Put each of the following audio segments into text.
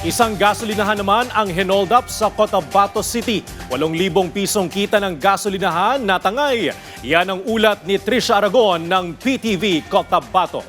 Isang gasolinahan naman ang hinold up sa Cotabato City. 8,000 pisong kita ng gasolinahan natangay. Yan ang ulat ni Trisha Aragon ng PTV Cotabato.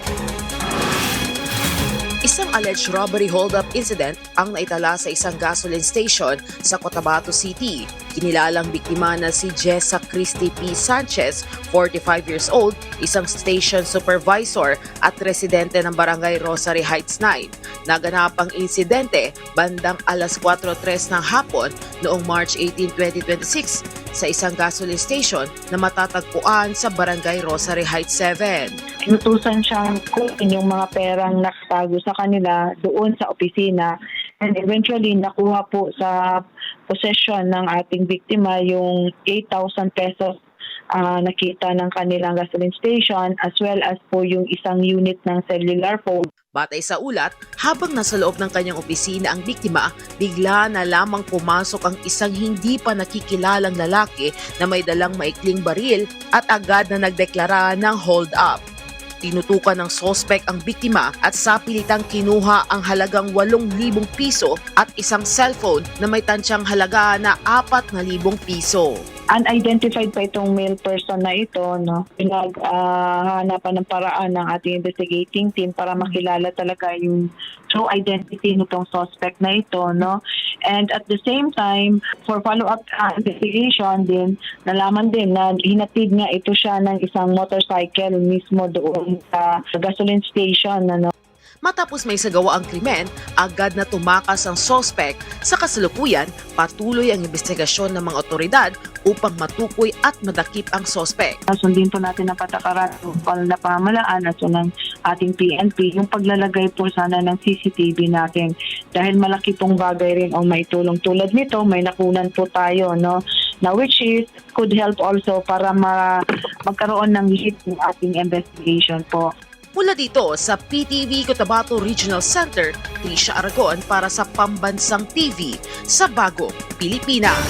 Isang alleged robbery hold-up incident ang naitala sa isang gasoline station sa Cotabato City. Kinilalang biktima na si Jessa Christy P. Sanchez, 45 years old, isang station supervisor at residente ng Barangay Rosary Heights 9. Naganap ang insidente bandang alas 4:03 ng hapon noong March 18, 2026 sa isang gasoline station na matatagpuan sa Barangay Rosary Heights 7. Inutusan siyang kunin yung mga perang nakatago sa kanila doon sa opisina, and eventually nakuha po sa possession ng ating biktima yung 8,000 pesos nakita ng kanilang gasoline station, as well as po yung isang unit ng cellular phone. Batay sa ulat, habang nasa loob ng kanyang opisina ang biktima, bigla na lamang pumasok ang isang hindi pa nakikilalang lalaki na may dalang maikling baril at agad na nagdeklara ng hold up. Tinutukan ng sospek ang biktima at sa pilitang kinuha ang halagang 8,000 piso at isang cellphone na may tansyang halaga na 4,000 piso. Unidentified pa itong male person na ito, no? Hanapan ng paraan ng ating investigating team para makilala talaga yung true identity nitong suspect na ito, no? And at the same time, for follow-up investigation din, nalaman din na hinatid nga ito siya ng isang motorcycle mismo doon sa gasoline station, ano? Matapos may sagawa ang krimen, agad na tumakas ang sospek. Sa kasalukuyan, patuloy ang investigasyon ng mga otoridad upang matukoy at madakip ang sospek. Sundin po natin ang patakaran na pamahalaan at ng ating PNP, yung paglalagay po sana ng CCTV natin. Dahil malaki pong bagay rin ang may tulong tulad nito, may nakunan po tayo, no? Na which is could help also para magkaroon ng hit ng ating investigation po. Mula dito sa PTV Cotabato Regional Center, Trisha Aragon para sa Pambansang TV sa Bagong Pilipinas.